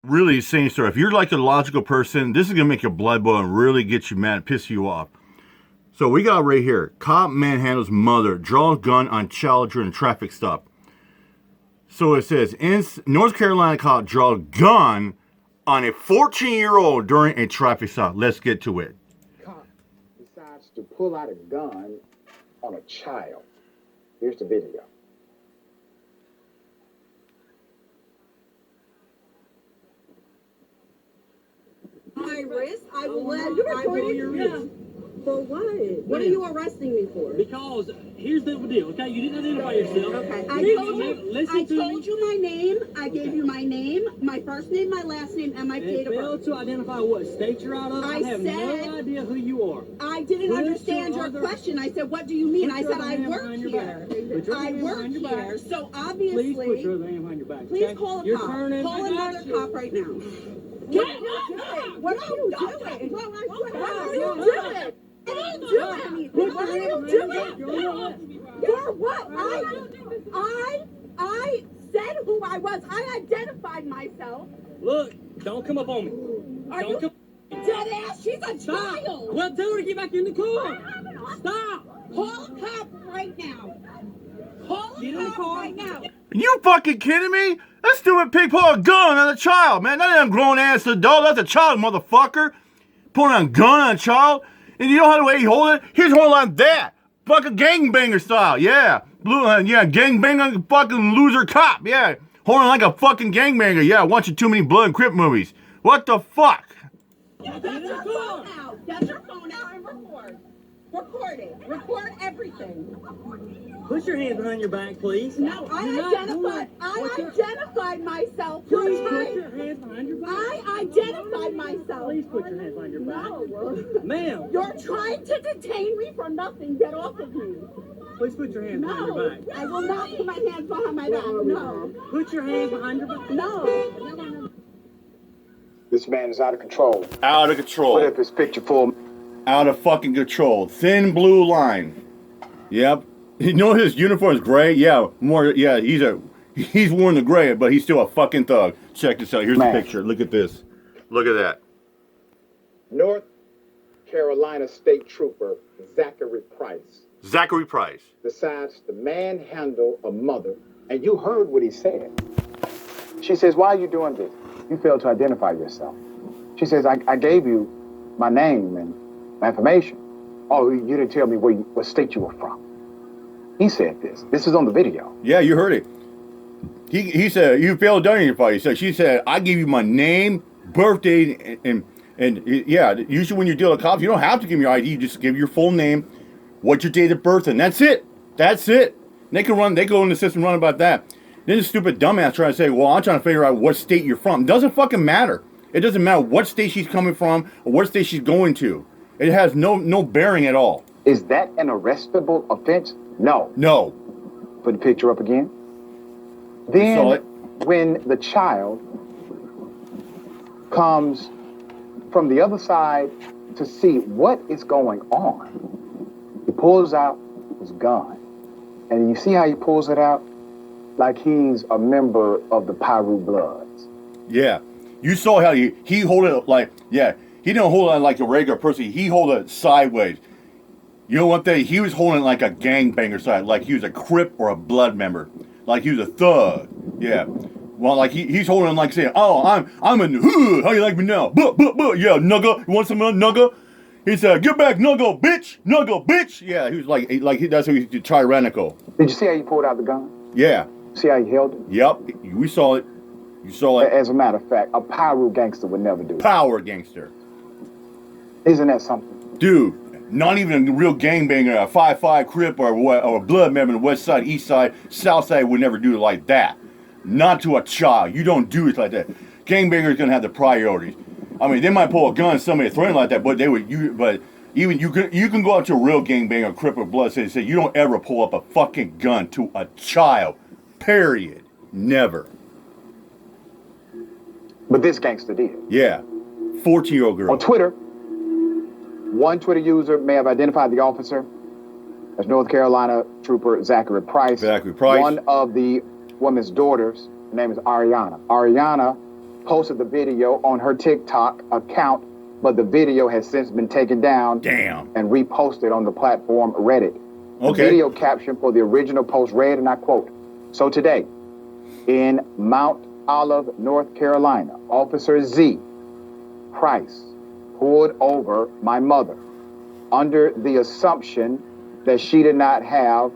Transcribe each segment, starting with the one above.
really insane story. If you're like a logical person, this is gonna make your blood boil and really get you mad, piss you off. So we got right here, cop manhandles mother, draws gun on child during traffic stop. So it says, in North Carolina cop draws gun on a 14-year-old during a traffic stop. Let's get to it. Cop decides to pull out a gun on a child. Here's the video. My wrist, I will let you record. For what? What are you arresting me for? Because here's the deal, okay? You didn't identify yourself. Okay. I told you my name. I gave you my name, my first name, my last name, and my date of birth. Failed to identify what state you're out of. I have no idea who you are. I didn't understand your question. I said, what do you mean? I said, I work here. I work here. So obviously. Please put your hand behind your back. Please call a cop. Call another cop right now. What are you doing? What are you doing? I didn't do anything. What are you doing? For what? I said who I was. I identified myself. Look, don't come up on me. Are you dead ass? She's a child. Well, tell her to get back in the car. Stop. Call a cop right now. Call a cop right now. Are you fucking kidding me? That stupid pig pulled a gun on a child, man. That ain't a grown ass adult. That's a child, motherfucker. Pulling a gun on a child. And you know how the way he hold it? He's holding like that. Fucking gangbanger style. Yeah. Gangbanger fucking loser cop. Yeah. Holding like a fucking gangbanger. Yeah. Watching too many Blood and Crip movies. What the fuck? Get your phone out. Get your phone out and record. Record it. Record everything. Put your hands behind your back, please. No, I identified myself. Please put your hands behind your back. I identified myself. Please put your hands behind your back. No. Ma'am. You're trying to detain me for nothing. Get off of me. Please put your hands behind your back. I will not put my hands behind my back. No. Put your hands behind your back. No. This man is out of control. Out of control. Put up his picture full. Out of fucking control. Thin blue line. Yep. You know his uniform is gray? Yeah, more. Yeah, he's worn the gray, but he's still a fucking thug. Check this out. Here's the picture. Look at this. Look at that. North Carolina State Trooper Zachary Price. Zachary Price decides to manhandle a mother, and you heard what he said. She says, "Why are you doing this? You failed to identify yourself." She says, "I gave you my name and my information. Oh, you didn't tell me what state you were from." He said this. This is on the video. Yeah, you heard it. He said, "You failed to identify." She said, "I give you my name, birthday, and yeah. Usually when you deal with cops, you don't have to give me your ID. You just give your full name, what's your date of birth, and that's it. That's it. They can run. They go in the system, run about that. Then the stupid dumbass trying to say, "Well, I'm trying to figure out what state you're from." It doesn't fucking matter. It doesn't matter what state she's coming from or what state she's going to. It has no bearing at all. Is that an arrestable offense? No. No. Put the picture up again. Then, when the child comes from the other side to see what is going on, he pulls out his gun. And you see how he pulls it out? Like he's a member of the Piru Bloods. Yeah. You saw how he hold it like, yeah, he didn't hold it like a regular person. He hold it sideways. You know what he was holding like a gangbanger side, like he was a Crip or a Blood member, like he was a thug. Yeah. Well, like he's holding like saying, "Oh, I'm in the hood. How you like me now? Yeah, nugga. You want some nugga?" He said, "Get back, nugga, bitch, nugga, bitch." Yeah, he was that's how he's tyrannical. Did you see how he pulled out the gun? Yeah. See how he held it? Yep. We saw it. You saw it. As a matter of fact, a Piru gangster would never do it. Power gangster. Isn't that something? Dude. Not even a real gangbanger, a 5'5" Crip or a Blood member on the west side, east side, south side would never do it like that. Not to a child. You don't do it like that. Gangbangers gonna have the priorities. I mean, they might pull a gun at somebody threatening like that, but you can go out to a real gangbanger, Crip or Blood, and say you don't ever pull up a fucking gun to a child. Period. Never. But this gangster did. Yeah. 14-year-old girl. On Twitter, one Twitter user may have identified the officer as North Carolina Trooper Zachary Price. Zachary Price. One of the woman's daughters, her name is Ariana. Ariana posted the video on her TikTok account, but the video has since been taken down. Damn. And reposted on the platform Reddit. The Okay. video caption for the original post read, and I quote, "So today, in Mount Olive, North Carolina, Officer Z. Price pulled over my mother under the assumption that she did not have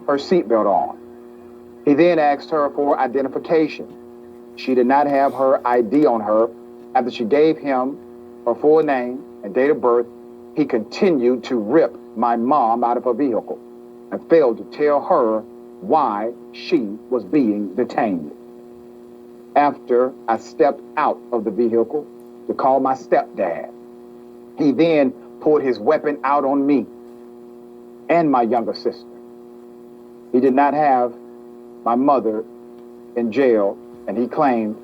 her seatbelt on. He then asked her for identification. She did not have her ID on her. After she gave him her full name and date of birth, he continued to rip my mom out of her vehicle and failed to tell her why she was being detained. After I stepped out of the vehicle to call my stepdad, he then pulled his weapon out on me and my younger sister. He did not have my mother in jail, and he claimed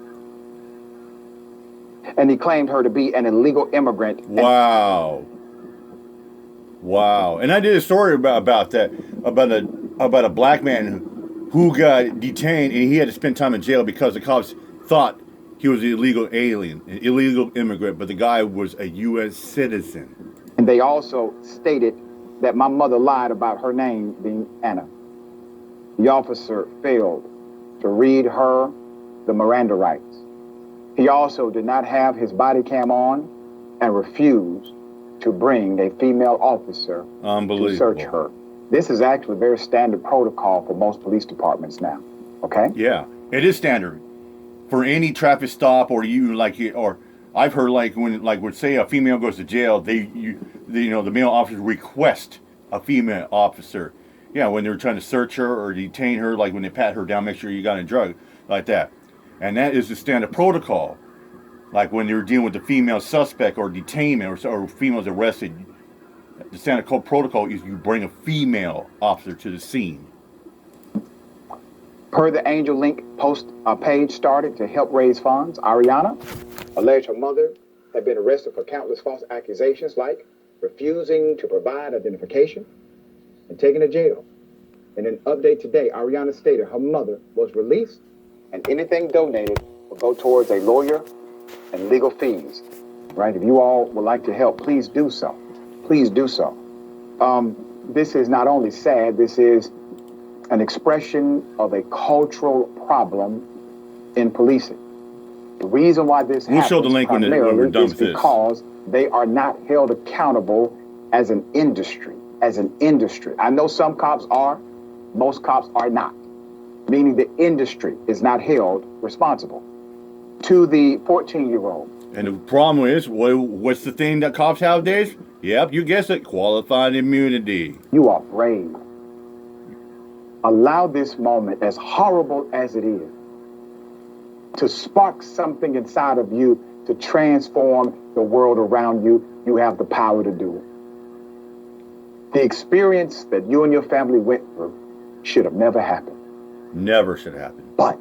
her to be an illegal immigrant." Wow. Wow. And I did a story about that, about a black man who got detained and he had to spend time in jail because the cops thought he was an illegal alien, an illegal immigrant, but the guy was a U.S. citizen. And they also stated that my mother lied about her name being Anna. The officer failed to read her the Miranda rights. He also did not have his body cam on and refused to bring a female officer to search her. This is actually very standard protocol for most police departments now. Okay? Yeah, it is standard for any traffic stop, or or I've heard when say a female goes to jail, the male officers request a female officer. Yeah, when they're trying to search her or detain her, like when they pat her down, make sure you got a drug, like that. And that is the standard protocol. Like when you're dealing with the female suspect or detainment or females arrested, the standard protocol is you bring a female officer to the scene. Per the Angel Link post page started to help raise funds, Ariana alleged her mother had been arrested for countless false accusations like refusing to provide identification and taken to jail. In an update today, Ariana stated her mother was released and anything donated will go towards a lawyer and legal fees. Right? If you all would like to help, please do so. Please do so. This is not only sad, this is an expression of a cultural problem in policing. The reason why this happens show the link when we're done is with this. because they are not held accountable as an industry. I know some cops are, most cops are not, meaning the industry is not held responsible. To the 14-year-old. And the problem is, what's the thing that cops have nowadays? Yep, you guessed it, qualified immunity. You are brave. Allow this moment, as horrible as it is, to spark something inside of you to transform the world around you. You have the power to do it. The experience that you and your family went through should have never happened. Never should happen. But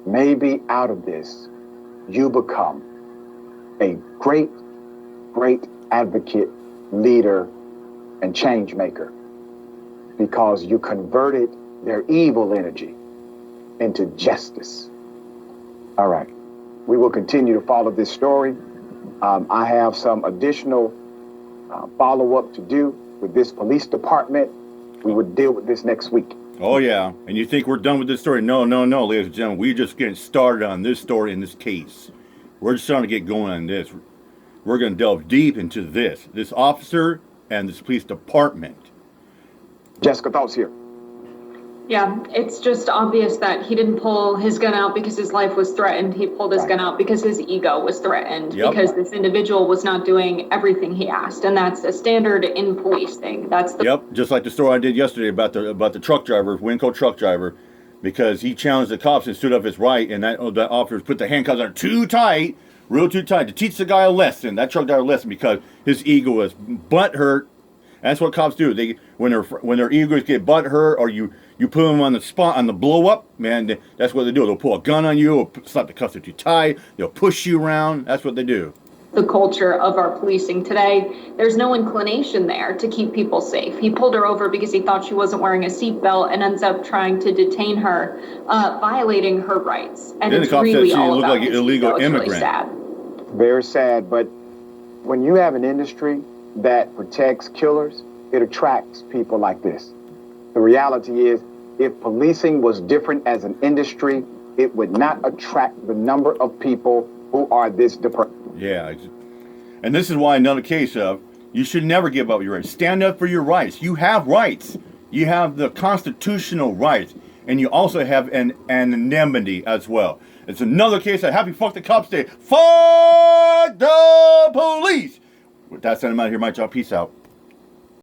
maybe out of this, you become a great, great advocate, leader, and change maker because you converted their evil energy into justice. All right. We will continue to follow this story. I have some additional follow-up to do with this police department. We will deal with this next week. Oh, yeah. And you think we're done with this story? No, ladies and gentlemen. We're just getting started on this story in this case. We're just trying to get going on this. We're going to delve deep into this officer and this police department. Jessica, thoughts here? Yeah, it's just obvious that he didn't pull his gun out because his life was threatened. He pulled his gun out because his ego was threatened, because this individual was not doing everything he asked. And that's a standard in policing. Yep, just like the story I did yesterday about the truck driver, Winco truck driver, because he challenged the cops and stood up his right, and that officer put the handcuffs on too tight, real too tight, to teach the guy a lesson, that truck driver a lesson, because his ego was butthurt. That's what cops do. They when their egos get butthurt, or you put them on the spot, on the blow up, man, that's what they do. They'll pull a gun on you, or slap the cuffs too tight, they'll push you around. That's what they do. the culture of our policing today. There's no inclination there to keep people safe. He pulled her over because he thought she wasn't wearing a seatbelt and ends up trying to detain her, violating her rights. And then it's the cop really said she all looked about like an his illegal ego. It's really immigrant. sad. Very sad, but when you have an industry that protects killers, it attracts people like this. The reality is, if policing was different as an industry, it would not attract the number of people who are this depraved. Yeah. And this is why another case of you should never give up your rights. Stand up for your rights. You have rights. You have the constitutional rights. And you also have an anonymity as well. It's another case of Happy Fuck the Cops Day. Fuck the police! With that said, I'm out here. My job. Peace out.